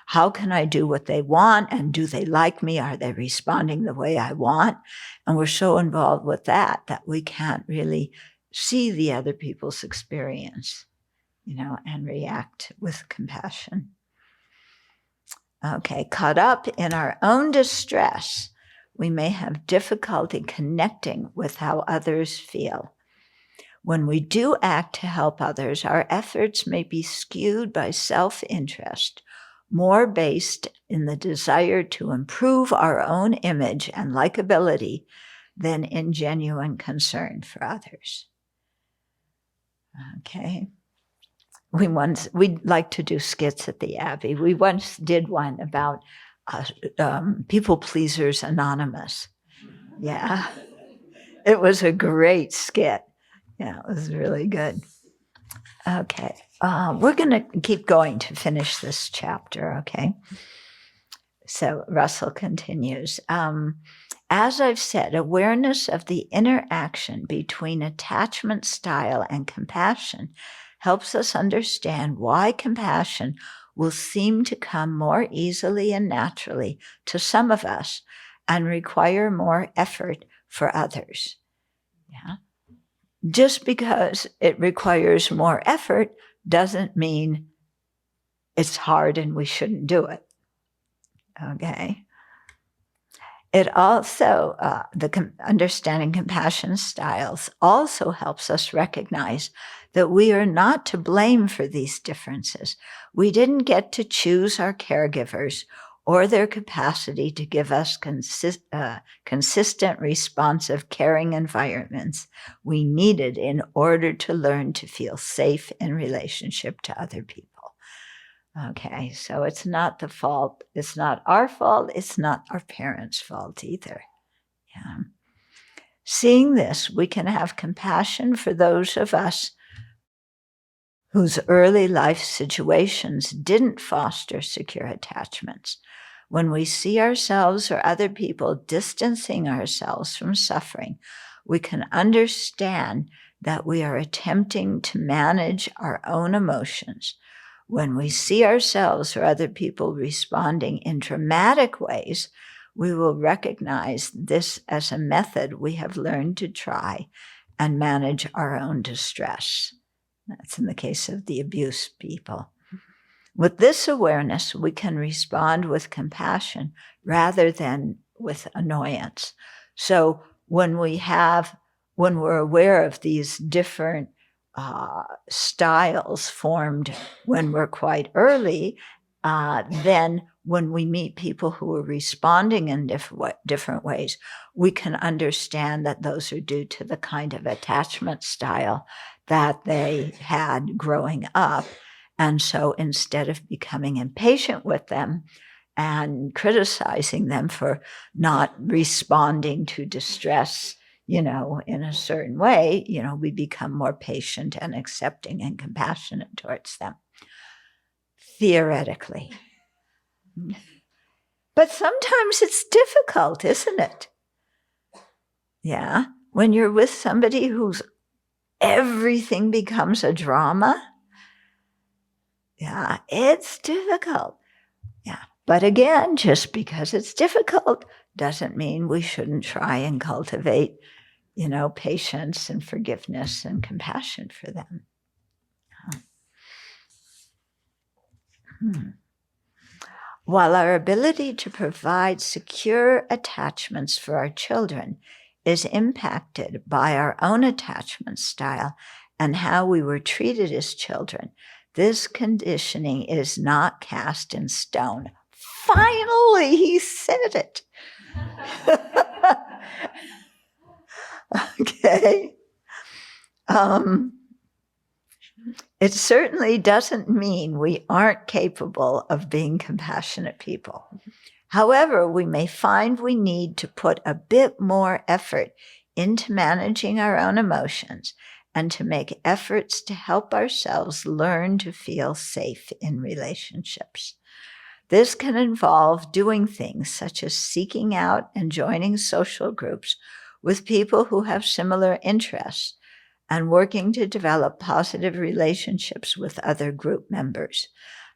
how can I do what they want? And do they like me? Are they responding the way I want? And we're so involved with that we can't really see the other people's experience, and react with compassion. Okay, caught up in our own distress, we may have difficulty connecting with how others feel. When we do act to help others, our efforts may be skewed by self-interest, more based in the desire to improve our own image and likability than in genuine concern for others. Okay. We'd like to do skits at the Abbey. We once did one about People Pleasers Anonymous. Yeah. It was a great skit. Yeah, it was really good. Okay, we're going to keep going to finish this chapter, okay? So Russell continues. As I've said, awareness of the interaction between attachment style and compassion helps us understand why compassion will seem to come more easily and naturally to some of us and require more effort for others. Yeah. Just because it requires more effort doesn't mean it's hard and we shouldn't do it. Okay. It also, understanding compassion styles also helps us recognize that we are not to blame for these differences. We didn't get to choose our caregivers or their capacity to give us consistent, responsive, caring environments we needed in order to learn to feel safe in relationship to other people. Okay, so it's not the fault. It's not our fault. It's not our parents' fault either. Yeah. Seeing this, we can have compassion for those of us whose early life situations didn't foster secure attachments. When we see ourselves or other people distancing ourselves from suffering, we can understand that we are attempting to manage our own emotions. When we see ourselves or other people responding in dramatic ways, we will recognize this as a method we have learned to try and manage our own distress. That's in the case of the abuse people. With this awareness, we can respond with compassion rather than with annoyance. So when we're aware of these different styles formed when we're quite early, then when we meet people who are responding in different ways, we can understand that those are due to the kind of attachment style that they had growing up. And so instead of becoming impatient with them and criticizing them for not responding to distress, in a certain way, we become more patient and accepting and compassionate towards them. Theoretically. But sometimes it's difficult, isn't it? Yeah. When you're with somebody whose everything becomes a drama, yeah, it's difficult. Yeah. But again, just because it's difficult doesn't mean we shouldn't try and cultivate patience and forgiveness and compassion for them. While our ability to provide secure attachments for our children is impacted by our own attachment style and how we were treated as children, this conditioning is not cast in stone. Finally, he said it. Okay. It certainly doesn't mean we aren't capable of being compassionate people. However, we may find we need to put a bit more effort into managing our own emotions and to make efforts to help ourselves learn to feel safe in relationships. This can involve doing things such as seeking out and joining social groups with people who have similar interests and working to develop positive relationships with other group members.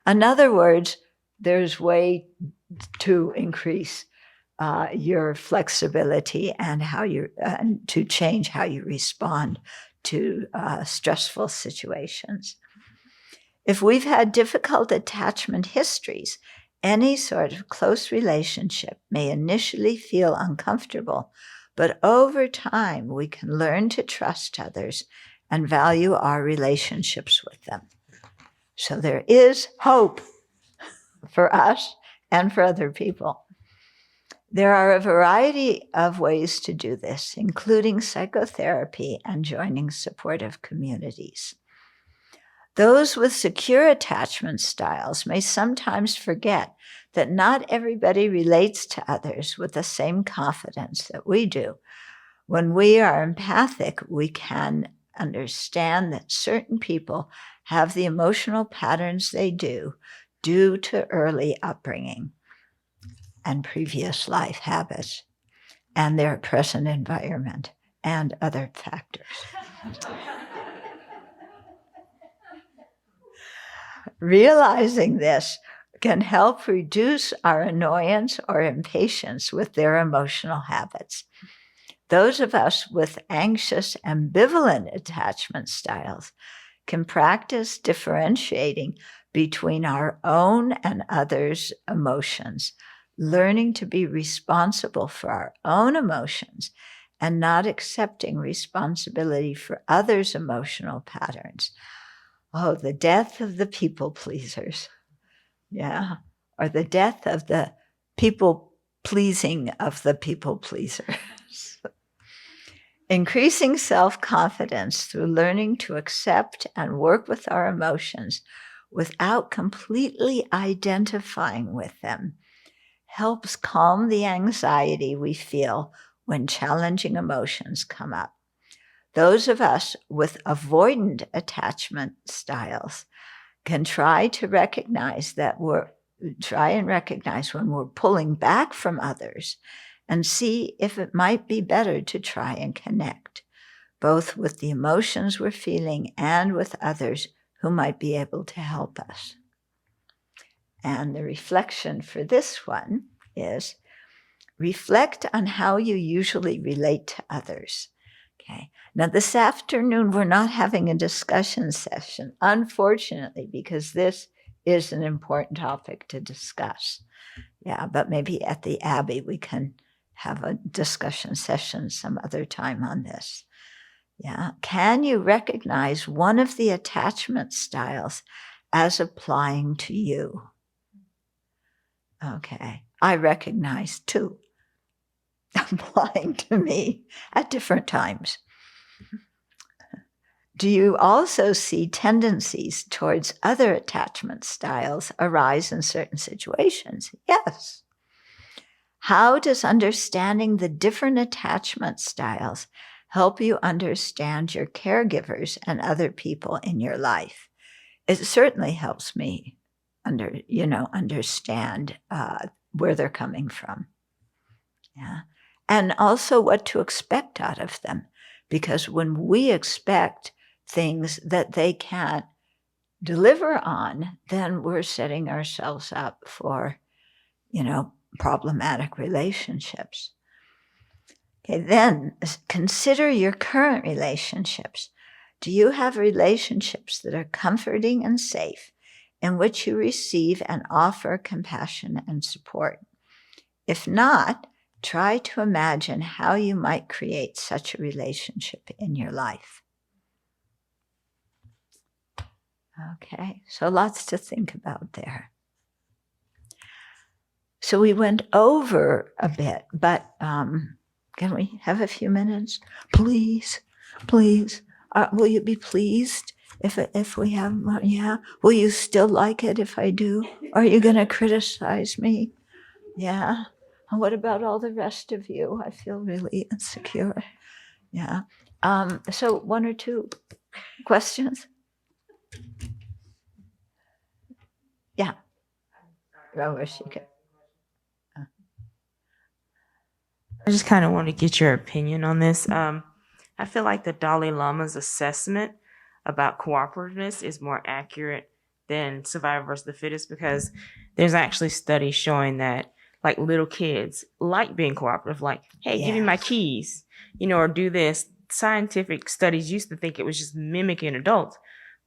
In other words, there's way to increase your flexibility and to change how you respond to stressful situations. If we've had difficult attachment histories, any sort of close relationship may initially feel uncomfortable, but over time we can learn to trust others and value our relationships with them. So there is hope for us and for other people. There are a variety of ways to do this, including psychotherapy and joining supportive communities. Those with secure attachment styles may sometimes forget that not everybody relates to others with the same confidence that we do. When we are empathic, we can understand that certain people have the emotional patterns they do due to early upbringing and previous life habits and their present environment and other factors. Realizing this can help reduce our annoyance or impatience with their emotional habits. Those of us with anxious, ambivalent attachment styles can practice differentiating between our own and others' emotions, learning to be responsible for our own emotions and not accepting responsibility for others' emotional patterns. Oh, the death of the people pleasers. Yeah. Or the death of the people pleasing of the people pleasers. Increasing self-confidence through learning to accept and work with our emotions without completely identifying with them helps calm the anxiety we feel when challenging emotions come up. Those of us with avoidant attachment styles can try and recognize when we're pulling back from others and see if it might be better to try and connect, both with the emotions we're feeling and with others who might be able to help us. And the reflection for this one is, reflect on how you usually relate to others. Okay. Now, this afternoon, we're not having a discussion session, unfortunately, because this is an important topic to discuss. Yeah, but maybe at the Abbey, we can have a discussion session some other time on this. Yeah. Can you recognize one of the attachment styles as applying to you? Okay. I recognize two applying to me at different times. Do you also see tendencies towards other attachment styles arise in certain situations? Yes. How does understanding the different attachment styles help you understand your caregivers and other people in your life? It certainly helps me understand where they're coming from. Yeah. And also what to expect out of them. Because when we expect things that they can't deliver on, then we're setting ourselves up for, problematic relationships. Okay, then consider your current relationships. Do you have relationships that are comforting and safe, in which you receive and offer compassion and support? If not, try to imagine how you might create such a relationship in your life. Okay, so lots to think about there. So we went over a bit, but can we have a few minutes? Please, please. Will you be pleased if we have, yeah? Will you still like it if I do? Or are you going to criticize me? Yeah. And what about all the rest of you? I feel really insecure. Yeah. So one or two questions? Yeah. I wish you could. I just kind of want to get your opinion on this. I feel like the Dalai Lama's assessment about cooperativeness is more accurate than survival versus the fittest, because there's actually studies showing that like little kids like being cooperative, like, hey, give me my keys, or do this. Scientific studies used to think it was just mimicking adults,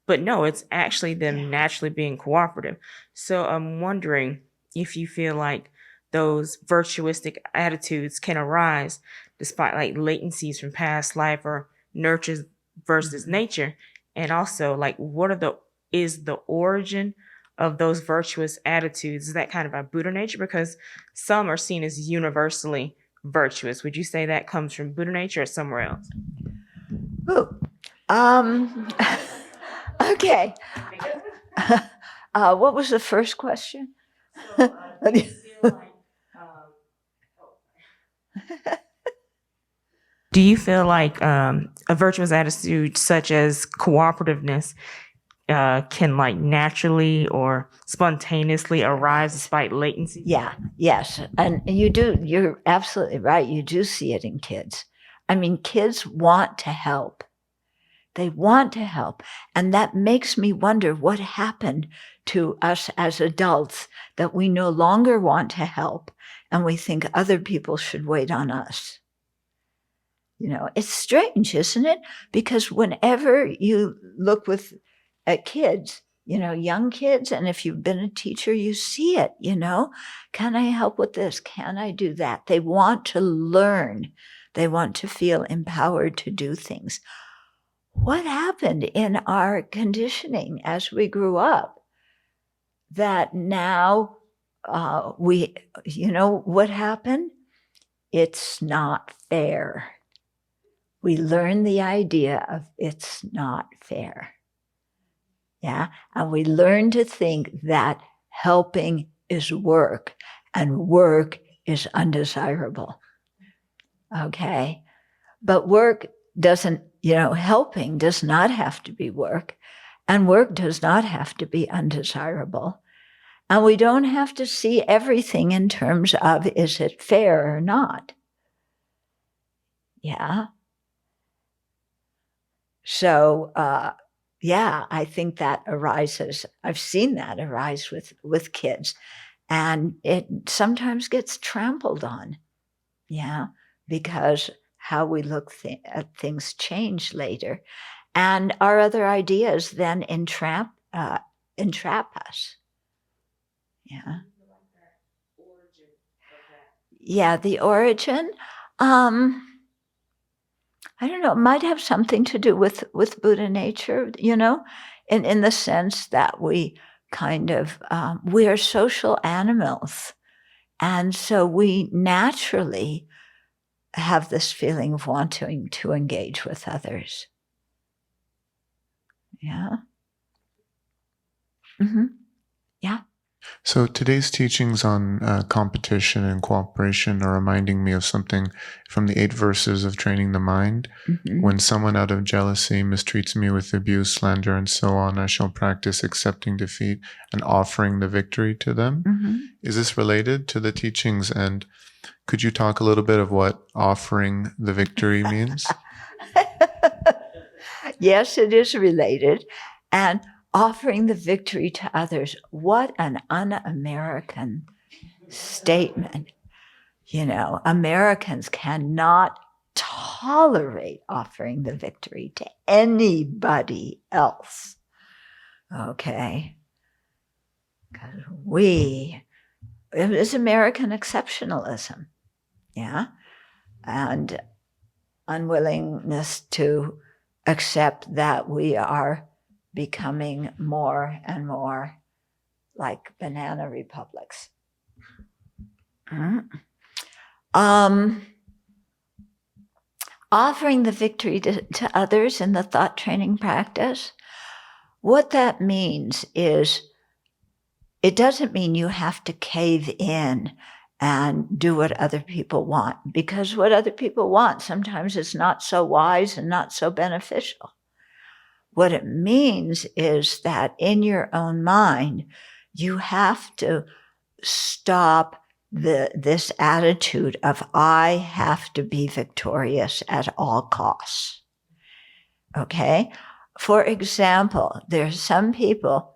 but no, it's actually them naturally being cooperative. So I'm wondering if you feel like those virtuistic attitudes can arise despite like latencies from past life or nurture versus nature. And also, like, is the origin of those virtuous attitudes? Is that kind of a Buddha nature? Because some are seen as universally virtuous. Would you say that comes from Buddha nature or somewhere else? Okay. What was the first question? Do you feel like a virtuous attitude such as cooperativeness can like naturally or spontaneously arise despite latency? Yeah, yes. And you're absolutely right. You do see it in kids. I mean, kids want to help. They want to help. And that makes me wonder what happened to us as adults, that we no longer want to help and we think other people should wait on us. It's strange, isn't it? Because whenever you look at kids, young kids, and if you've been a teacher, you see it, can I help with this? Can I do that? They want to learn. They want to feel empowered to do things. What happened in our conditioning as we grew up that now what happened? It's not fair. We learn the idea of it's not fair. Yeah. And we learn to think that helping is work and work is undesirable. Okay. But work doesn't, helping does not have to be work, and work does not have to be undesirable. And we don't have to see everything in terms of, is it fair or not? Yeah. So, I think that arises. I've seen that arise with kids, and it sometimes gets trampled on. Yeah, because how we look at things change later, and our other ideas then entrap us. Yeah. Yeah, the origin. I don't know, it might have something to do with Buddha nature, in the sense that we kind of, we are social animals. And so we naturally have this feeling of wanting to engage with others. Yeah. Mm-hmm. Yeah. So today's teachings on competition and cooperation are reminding me of something from the 8 verses of Training the Mind. Mm-hmm. When someone out of jealousy mistreats me with abuse, slander, and so on, I shall practice accepting defeat and offering the victory to them. Mm-hmm. Is this related to the teachings? And could you talk a little bit of what offering the victory means? Yes, it is related. And offering the victory to others, what an un-American statement. Americans cannot tolerate offering the victory to anybody else. Okay? Because it is American exceptionalism, yeah? And unwillingness to accept that we are becoming more and more like banana republics. Offering the victory to others in the thought training practice, what that means is it doesn't mean you have to cave in and do what other people want, because what other people want sometimes is not so wise and not so beneficial. What it means is that in your own mind, you have to stop this attitude of I have to be victorious at all costs. Okay? For example, there's some people,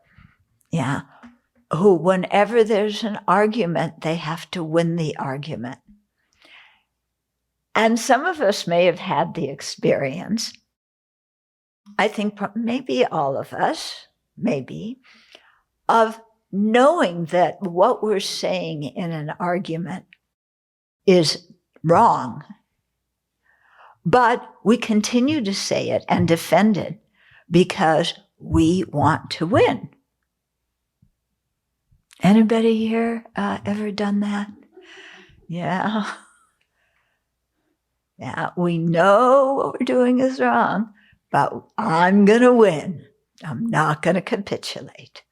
who whenever there's an argument, they have to win the argument. And some of us may have had the experience, I think maybe all of us, maybe, of knowing that what we're saying in an argument is wrong, but we continue to say it and defend it because we want to win. Anybody here ever done that? Yeah. Yeah, we know what we're doing is wrong, but I'm going to win. I'm not going to capitulate.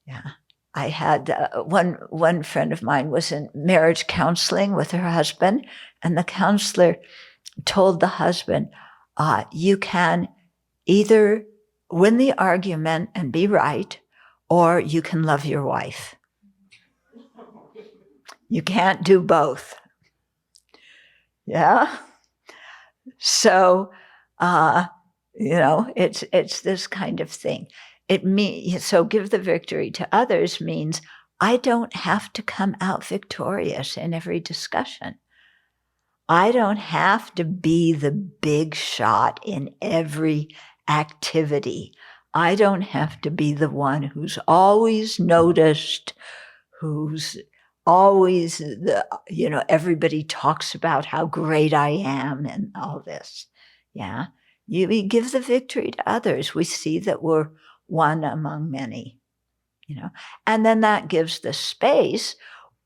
Yeah. I had one friend of mine was in marriage counseling with her husband, and the counselor told the husband, you can either win the argument and be right, or you can love your wife. You can't do both. Yeah. So, it's this kind of thing. So give the victory to others means I don't have to come out victorious in every discussion. I don't have to be the big shot in every activity. I don't have to be the one who's always noticed, who's always everybody talks about how great I am and all this. Yeah. We give the victory to others. We see that we're one among many, and then that gives the space,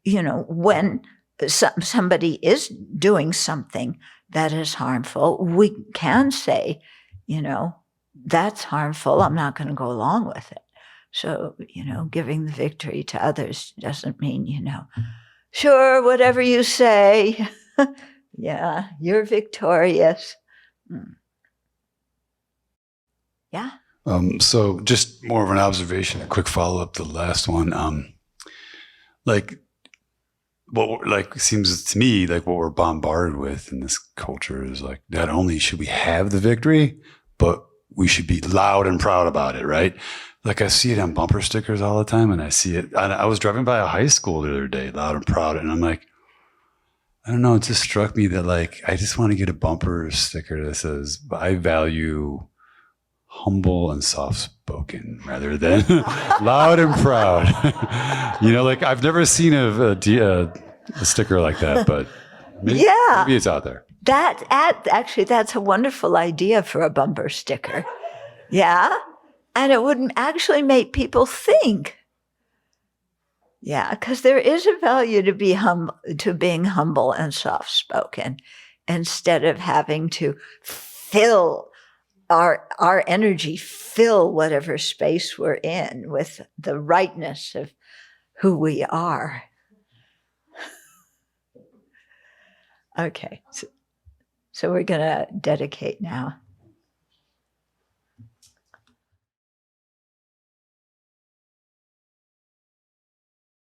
when somebody is doing something that is harmful, we can say, that's harmful. I'm not going to go along with it. So, giving the victory to others doesn't mean, sure, whatever you say, yeah, you're victorious. Yeah. So just more of an observation, a quick follow-up to the last one. Seems to me like what we're bombarded with in this culture is like, not only should we have the victory, but we should be loud and proud about it, right? Like I see it on bumper stickers all the time, and I see it. I was driving by a high school the other day, loud and proud, and I'm like, I don't know, it just struck me that like, I just want to get a bumper sticker that says, I value humble and soft-spoken rather than loud and proud. Like I've never seen a sticker like that, but maybe it's out there. Actually, that's a wonderful idea for a bumper sticker. Yeah. And it wouldn't actually make people think. Yeah, because there is a value to being humble and soft-spoken, instead of having to fill our energy, fill whatever space we're in with the rightness of who we are. Okay, so we're going to dedicate now.